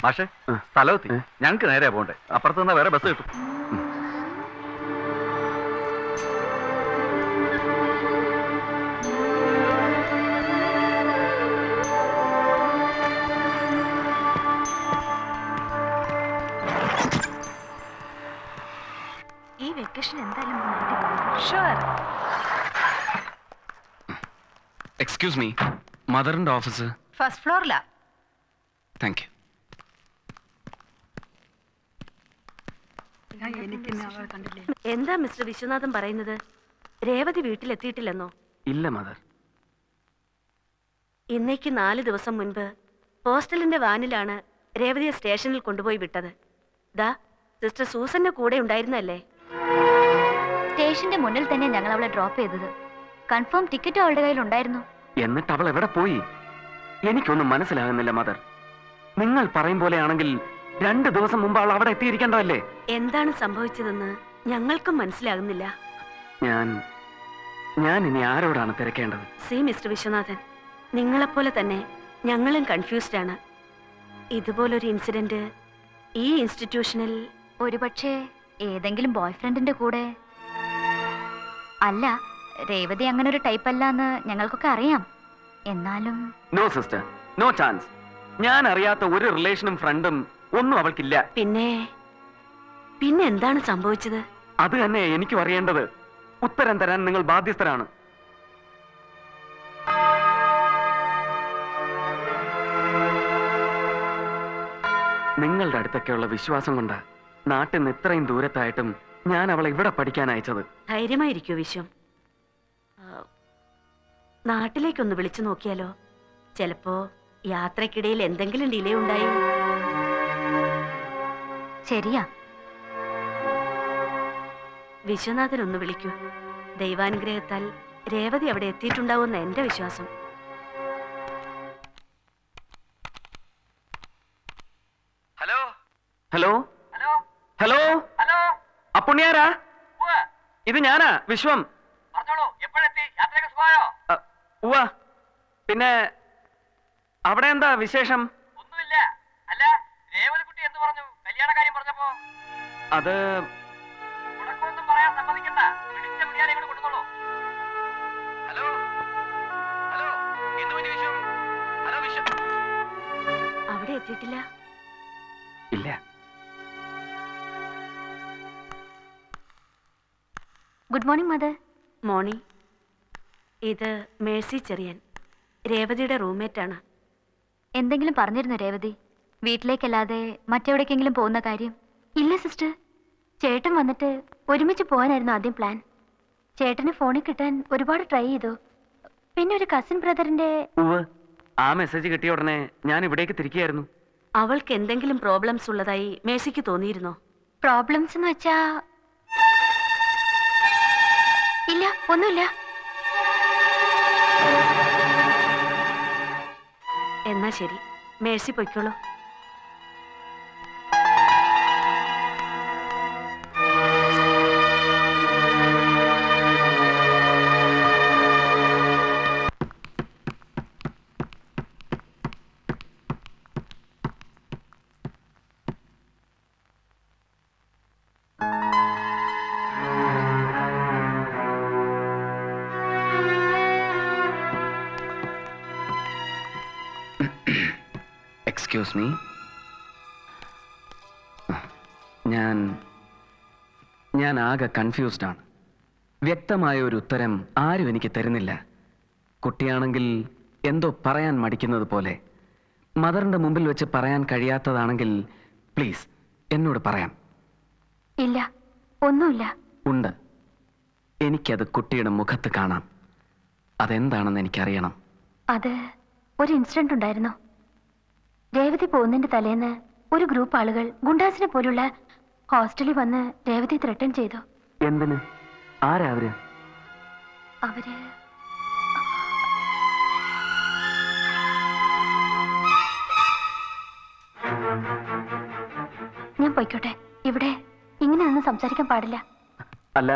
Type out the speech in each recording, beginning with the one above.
പക്ഷേ സ്ഥലമെത്തി. ഞങ്ങൾക്ക് നേരെ പോകണ്ടേ, അപ്പുറത്ത് നിന്നാ വേറെ ബസ് കിട്ടും. ഈ വെക്കേഷൻ എന്തായാലും ഷുവർ. എക്സ്ക്യൂസ് മീ, മദറിന്റെ ഓഫീസ് ഫസ്റ്റ് ഫ്ലോറിലാ. Thank you. എന്താ മിസ്റ്റർ വിശ്വനാഥൻ പറയുന്നത്? രേവതി വീട്ടിലെത്തിയിട്ടില്ലെന്നോ? ഇല്ല മദർ. ഇന്നേക്ക് 4 ദിവസം മുൻപ് ഹോസ്റ്റലിന്റെ വാനിലാണ് രേവതിയെ സ്റ്റേഷനിൽ കൊണ്ടുപോയി വിട്ടത്. ദാ സിസ്റ്റർ സൂസന്റെ കൂടെ ഉണ്ടായിരുന്നല്ലേ? സ്റ്റേഷന്റെ മുന്നിൽ തന്നെ ഞങ്ങൾ അവളെ ഡ്രോപ്പ് ചെയ്തത്. കൺഫേം ടിക്കറ്റ് അവളുടെ കയ്യിൽ ഉണ്ടായിരുന്നു. എന്നിട്ട് അവൾ എവിടെ പോയി? എനിക്കൊന്നും മനസ്സിലാകുന്നില്ല മദർ. നിങ്ങൾ പറയും പോലെയാണെങ്കിൽ 2 ദിവസം മുമ്പ് അവൾ അവിടെ എത്തിയിരിക്കേണ്ടതല്ലേ? എന്താണ് സംഭവിച്ചതെന്ന് ഞങ്ങൾക്കും മനസ്സിലാകുന്നില്ല. ഞാൻ ഇനി ആരോടാണ് തിരക്കേണ്ടത്? സി മിസ്റ്റർ വിശ്വനാഥൻ, നിങ്ങളെപ്പോലെ തന്നെ ഞങ്ങളും കൺഫ്യൂസ്ഡ് ആണ്. ഇതുപോലൊരു ഇൻസിഡന്റ് ഈ ഇൻസ്റ്റിറ്റ്യൂഷനിൽ ഒരുപക്ഷെ ഏതെങ്കിലും ബോയ്ഫ്രണ്ടിന്റെ കൂടെ. അല്ല, രേവതി അങ്ങനെ ഒരു ടൈപ്പ് അല്ല എന്ന് ഞങ്ങൾക്കൊക്കെ അറിയാം. എന്നാലും നോ സിസ്റ്റർ, നോ ചാൻസ്. ഞാൻ അറിയാത്ത ഒരു റിലേഷനും ഫ്രണ്ടും ഒന്നും അവൾക്കില്ല. പിന്നെ എന്താണ് സംഭവിച്ചത്? അത് തന്നെ എനിക്കും അറിയേണ്ടത്. ഉത്തരം തരാൻ നിങ്ങൾ ബാധ്യസ്ഥരാണ്. നിങ്ങളുടെ അടുത്തൊക്കെയുള്ള വിശ്വാസം കൊണ്ട് നാട്ടിൽ നിന്ന് ഇത്രയും ദൂരത്തായിട്ടും ഞാൻ അവളെ ഇവിടെ പഠിക്കാൻ അയച്ചത്. ധൈര്യമായിരിക്കൂ വിശ്വം. നാട്ടിലേക്കൊന്ന് വിളിച്ചു നോക്കിയാലോ? ചിലപ്പോ യാത്രക്കിടയിൽ എന്തെങ്കിലും ഡിലേ ഉണ്ടായി. ശരിയാ. വിശ്വനാഥൻ ഒന്ന് വിളിക്കൂ. ദൈവാനുഗ്രഹത്താൽ രേവതി അവിടെ എത്തിയിട്ടുണ്ടാവുമെന്ന് എന്റെ വിശ്വാസം. ഹലോ ഹലോ ഹലോ ഹലോ, അപ്പുണ്യാരാ? ഇത് ഞാനാ, വിശ്വം. ഉവ്വ. പിന്നെ അവിടെ എന്താ വിശേഷം? ഒന്നുമില്ല. അല്ല, രേവതിക്കുട്ടി എന്ത് പറഞ്ഞു കല്യാണ കാര്യം പറഞ്ഞപ്പോ? അത് ഉടക്കൊന്നും പറയാൻ സമ്മതിക്കണ്ട. പിടിച്ച പിടിയാലെ ഇങ്ങോട്ട് കൊടുത്തോളൂ. ഹലോ ഹലോ, എന്ത് പറ്റി വിശ്വം? ഹലോ വിശ്വം. അവിടെ എത്തിയിട്ടില്ല? ഇല്ല. Good morning mother. മോർണിംഗ്. ഇത് മേഴ്സി ചെറിയൻ, രേവതിയുടെ റൂംമേറ്റ് ആണ്. എന്തെങ്കിലും പറഞ്ഞിരുന്നു രേവതി? വീട്ടിലേക്കല്ലാതെ മറ്റെവിടേക്കെങ്കിലും പോകുന്ന കാര്യം? ഇല്ല സിസ്റ്റർ. ചേട്ടൻ വന്നിട്ട് ഒരുമിച്ച് പോകാനായിരുന്നു ആദ്യം പ്ലാൻ. ചേട്ടന് ഫോണിൽ കിട്ടാൻ ഒരുപാട് ട്രൈ ചെയ്തു. പിന്നെ ഒരു കസിൻ ബ്രദറിന്റെ. ആ മെസ്സേജ് കിട്ടിയ ഉടനെ ഞാൻ ഇവിടേക്ക് തിരിക്കുകയായിരുന്നു. അവൾക്ക് എന്തെങ്കിലും പ്രോബ്ലംസ് ഉള്ളതായി മേഴ്സിക്ക് തോന്നിയിരുന്നോ? പ്രോബ്ലംസ് എന്ന് വെച്ചാ? ഇല്ല, ഒന്നുമില്ല. എന്നാ ശരി, മേഴ്സി പൊയ്ക്കോളൂ. Excuse me. ഞാൻ ആകെ കൺഫ്യൂസ്ഡ് ആണ്. വ്യക്തമായ ഒരു ഉത്തരം ആരും എനിക്ക് തരുന്നില്ല. കുട്ടിയാണെങ്കിൽ എന്തോ പറയാൻ മടിക്കുന്നത് പോലെ. മദറിന്റെ മുമ്പിൽ വെച്ച് പറയാൻ കഴിയാത്തതാണെങ്കിൽ പ്ലീസ് എന്നോട് പറയാം. ഇല്ല, ഒന്നുമില്ല. ഉണ്ട്. എനിക്കത് കുട്ടിയുടെ മുഖത്ത് കാണാം. അതെന്താണെന്ന് എനിക്കറിയണം. അത് ഒരു ഇൻസിഡന്റ് ഉണ്ടായിരുന്നു. രേവതി പോകുന്നതിന്റെ തലേന്ന് ഒരു ഗ്രൂപ്പ് ആളുകൾ ഗുണ്ടാസിനെ പോലുള്ള ഹോസ്റ്റലിൽ വന്ന് രേവതി ത്രെട്ടൻ ചെയ്തു. എന്തിന്? ആരാ അവര്? അവര് ഞാൻ പോയിക്കോട്ടെ. ഇവിടെ ഇങ്ങനെ ഒന്നും സംസാരിക്കാൻ പാടില്ല. അല്ല,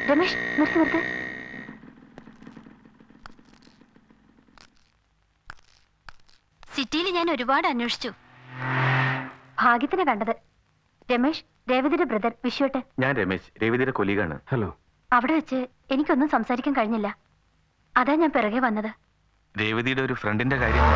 രമേശ് നിർത്തി നിർത്ത്. സിറ്റിയിൽ ഞാൻ ഒരുപാട് അന്വേഷിച്ചു. ഭാഗ്യത്തിന് കണ്ടത്. രമേശ്, രേവതിയുടെ ബ്രദർ വിശ്വട്ട്. ഞാൻ രമേശ്, രേവതിയുടെ കൊലീഗാണ്. ഹലോ. അവിടെ വെച്ച് എനിക്കൊന്നും സംസാരിക്കാൻ കഴിഞ്ഞില്ല. അതാ ഞാൻ പിറകെ വന്നത്. രേവതിയുടെ ഒരു ഫ്രണ്ടിന്റെ കാര്യം.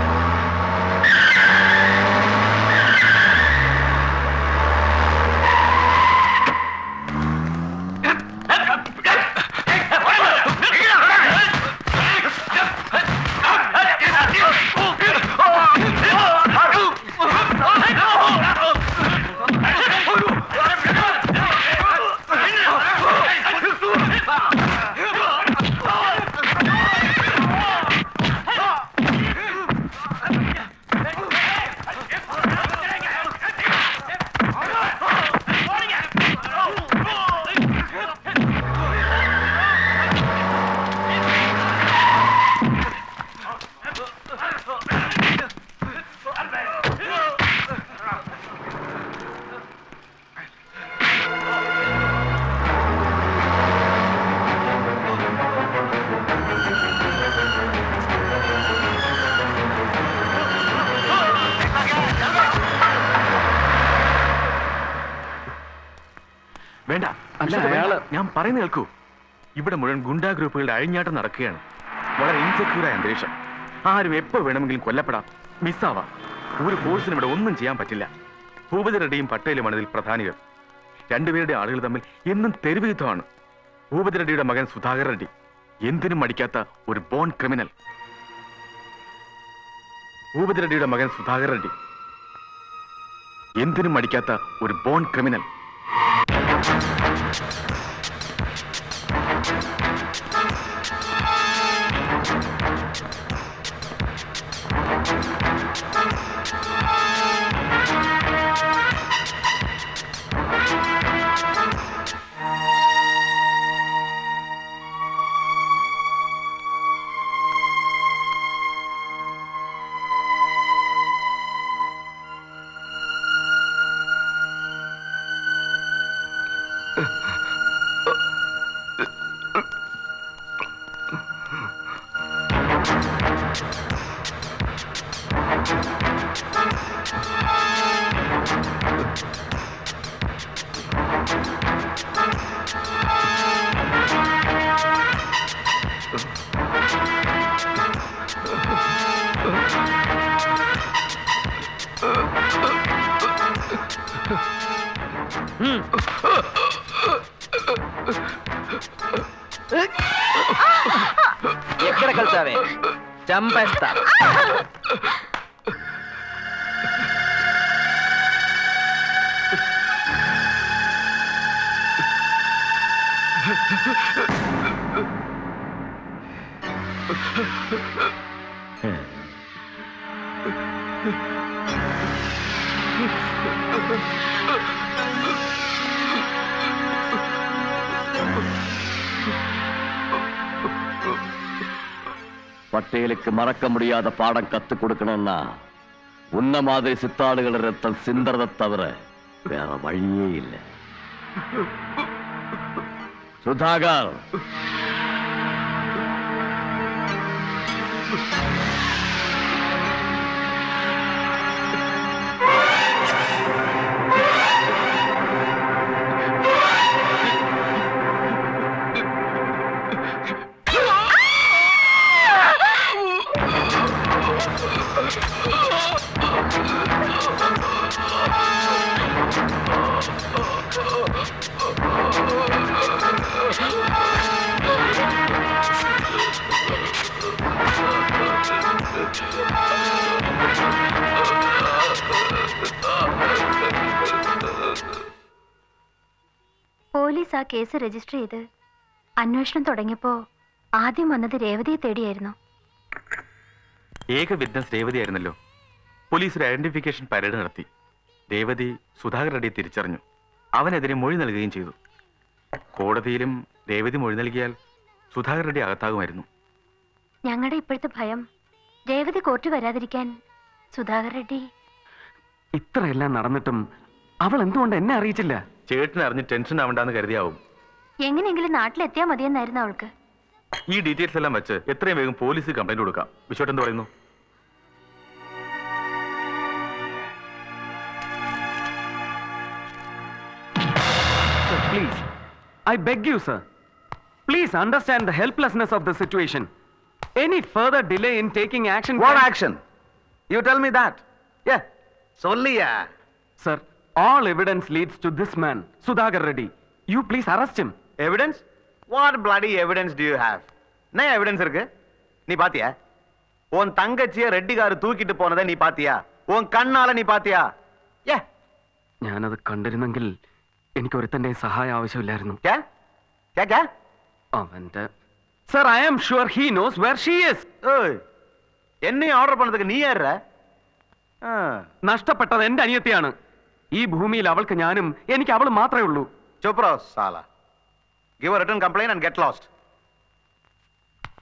വേണ്ട, ഞാൻ പറയുന്ന കേൾക്കൂ. ഇവിടെ മുഴുവൻ ഗുണ്ടാ ഗ്രൂപ്പുകളുടെ അഴിഞ്ഞാട്ടം നടക്കുകയാണ്. വളരെ ഇൻസെക്യൂറായ അന്തരീക്ഷം. ആരും എപ്പോ വേണമെങ്കിലും കൊല്ലപ്പെടാം, മിസ്സാവാം. ഒരു ഫോഴ്സിനും ഇവിടെ ഒന്നും ചെയ്യാൻ പറ്റില്ല. ഭൂപതി റെഡ്ഡിയും പട്ടേലുമാണ് ഇതിൽ പ്രധാനികൾ. രണ്ടുപേരുടെ ആളുകൾ തമ്മിൽ എന്നും തെരുവ് യുദ്ധമാണ്. ഭൂപതി റെഡ്ഡിയുടെ മകൻ സുധാകർ റെഡ്ഡി എന്തിനും മടിക്കാത്ത ഒരു ബോൺ ക്രിമിനൽ. ഭൂപതി റെഡ്ഡിയുടെ മകൻ സുധാകർ റെഡ്ഡി എന്തിനും മടിക്കാത്ത ഒരു ബോൺ ക്രിമിനൽ. ఎక్కడ కలిసావే చంపేస్తా. பட்டேலுக்கு மறக்க முடியாத பாடம் கத்துக் கொடுக்கணும்னா உன்ன மாதிரி சித்தாடுகள ரத்தம் சிந்தறதை தவிர வேற வழியே இல்லை. சுதாகர், പോലീസ് ആ കേസ് രജിസ്റ്റർ ചെയ്ത് അന്വേഷണം തുടങ്ങിയപ്പോ ആദ്യം വന്നത് രേവതിയെ തേടിയായിരുന്നു. ഏക വിറ്റ്നസ് രേവതിയായിരുന്നല്ലോ. പോലീസ് ഒരു ഐഡന്റിഫിക്കേഷൻ പരേഡ് നടത്തി. രേവതി സുധാകർ റെഡ്ഡിയെ തിരിച്ചറിഞ്ഞു. അവനെതിരെ മൊഴി നൽകുകയും ചെയ്തു. കോടതിയിലും രേവതി മൊഴി നൽകിയാൽ സുധാകർ റെഡ്ഡി അകത്താകുമായിരുന്നു. ഞങ്ങളുടെ ഇപ്പോഴത്തെ ഭയം രേവതി കോർട്ടിൽ വരാതിരിക്കാൻ സുധാകർ റെഡ്ഡി. ഇത്രയെല്ലാം നടന്നിട്ടും അവൾ എന്തുകൊണ്ട് എന്നെ അറിയിച്ചില്ല? ചേട്ടനെ അറിഞ്ഞ് ടെൻഷൻ ആവണ്ടെന്ന് കരുതിയാവും. എങ്ങനെയെങ്കിലും നാട്ടിലെത്തിയാ മതിയെന്നായിരുന്നു അവൾക്ക്. ഈ ഡീറ്റെയിൽസ് എല്ലാം വെച്ച് എത്രയും വേഗം പോലീസിൽ കംപ്ലൈന്റ് കൊടുക്കാം. വിശ്വട്ട് എന്ത് പറയുന്നു? Sir, please. I beg you, sir. Please understand the helplessness of the situation. Any further delay in taking action... What action? You tell me that. Yeah. Solliya. Sir, all evidence leads to this man, Sudhagar Reddy. You please arrest him. Evidence? What bloody evidence do you have? என்ன evidence இருக்கு? நீ பாத்தியா? உன் தங்கச்சியை ரெட்டிகாரு தூக்கிட்டு போனதை நீ பாத்தியா? உன் கண்ணால நீ பாத்தியா? Yeah. ഞാനത് കണ്ടിരുന്നെങ്കിൽ എനിക്ക് ഒരുത്തന്റെ സഹായം ആവശ്യമില്ലായിരുന്നു. क्या? क्या क्या? അവന്റെ Sir, I am sure he knows where she is. ஏய். என்னை ஆர்டர் பண்ணதுக்கு நீ யாரா? നഷ്ടപ്പെട്ടത് എന്റെ അനിയത്തിയാണ്. ഈ ഭൂമിയിൽ അവൾക്ക് ഞാനും എനിക്ക് അവൾ മാത്രമേ ഉള്ളൂ. Chup raho sala. Give a written complaint and get lost.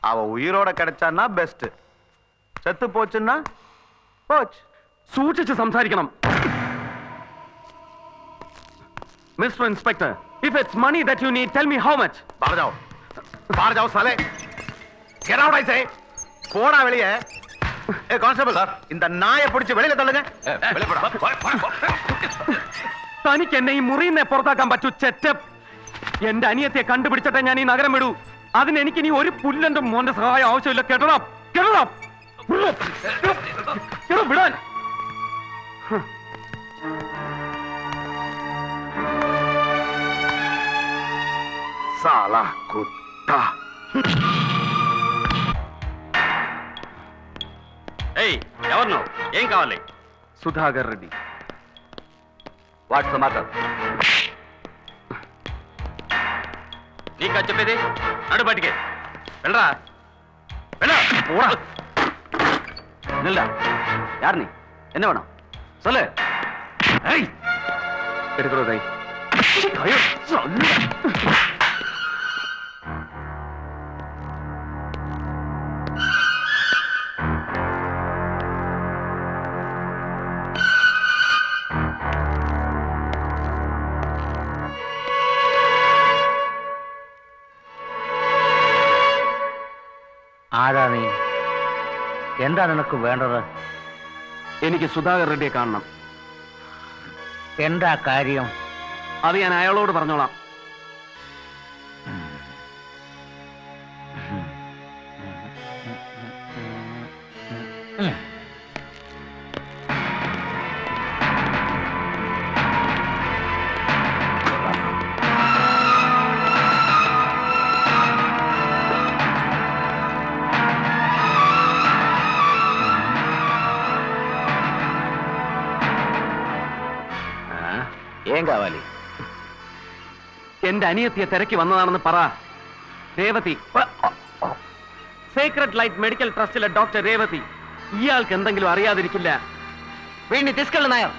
அவ உயிரோட கிடைச்சான்னா பெஸ்ட். செத்து போச்சுன்னா போச்சு. സൂക്ഷിച്ച് സംസാരിക്കണം. Mr. Inspector, if it's money that you need, tell me how much. बाहर जाओ. बाहर जाओ साले. Get out I say. போடா வெளியே. ஏய் கான்ஸ்டபிள் சார், இந்த நாயை பிடிச்சு வெளியில தள்ளுங்க. வெளிய போடா. തനിക്ക് എന്നെ ഈ മുറിയിൽ നിന്ന് പുറത്താക്കാൻ പറ്റൂ ചെറ്റപ്പ്. എന്റെ അനിയത്തിയെ കണ്ടുപിടിച്ചിട്ടേ ഞാൻ ഈ നഗരം വിടൂ. അതിന് എനിക്ക് ഇനി ഒരു പുല്ലന്റെ മോന്റെ സഹായം ആവശ്യമില്ല. കേട്ടോ വിടാൻ. साला कुत्ता. ఏయ్ ఎవరు నువ్వు? ఏం కావాలి? Sudhakar Reddy. What's the matter? నీకా చెప్పేది? నడు బయటికి వెళ్ళరా. వెళ్ళ. நில்லா. யார் நீ? என்ன வேணும்? சொல்லு. ஏய். എടുക്കണോ കൈ? ஐயோ, சொல்லு. ആരാ നീ? എന്താ നിനക്ക് വേണ്ടത്? എനിക്ക് സുധാകർ റെഡ്ഡിയെ കാണണം. എന്താ കാര്യം? അത് ഞാൻ അയാളോട് പറഞ്ഞോളാം. ఏం కావాలి? എന്റെ അനിയത്തിയെ തിരക്കി വന്നതാണെന്ന് പറ. രേവതി, സീക്രട്ട് ലൈറ്റ് മെഡിക്കൽ ട്രസ്റ്റിലെ ഡോക്ടർ രേവതി. ഇയാൾക്ക് എന്തെങ്കിലും അറിയാതിരിക്കില്ല. വീടിന് తీసుకెళ్ళు നായർ.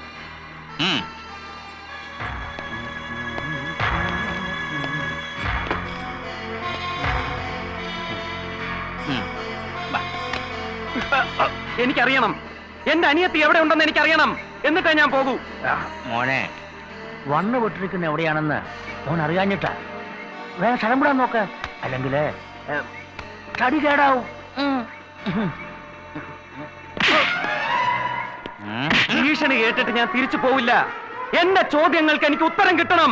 എനിക്കറിയണം. എന്റെ അനിയത്തി എവിടെ ഉണ്ടെന്ന് എനിക്കറിയണം. എന്നിട്ടേ ഞാൻ പോകൂ. മോനെ, വന്നു വിട്ടിരിക്കുന്ന എവിടെയാണെന്ന് മോൻ അറിയാഞ്ഞിട്ടാ. വേറെ സ്ഥലം വിടാൻ നോക്ക്, അല്ലെങ്കിൽ തടി കേടാവും. ഭീഷണി കേട്ടിട്ട് ഞാൻ തിരിച്ചു പോവില്ല. എന്റെ ചോദ്യങ്ങൾക്ക് എനിക്ക് ഉത്തരം കിട്ടണം.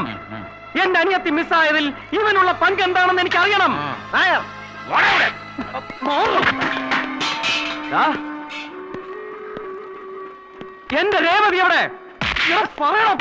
എന്റെ അനിയത്തി മിസ്സായതിൽ ഇവനുള്ള പങ്ക് എന്താണെന്ന് എനിക്ക് അറിയണം. എന്റെ രേവതി എവിടെ? പറയണം.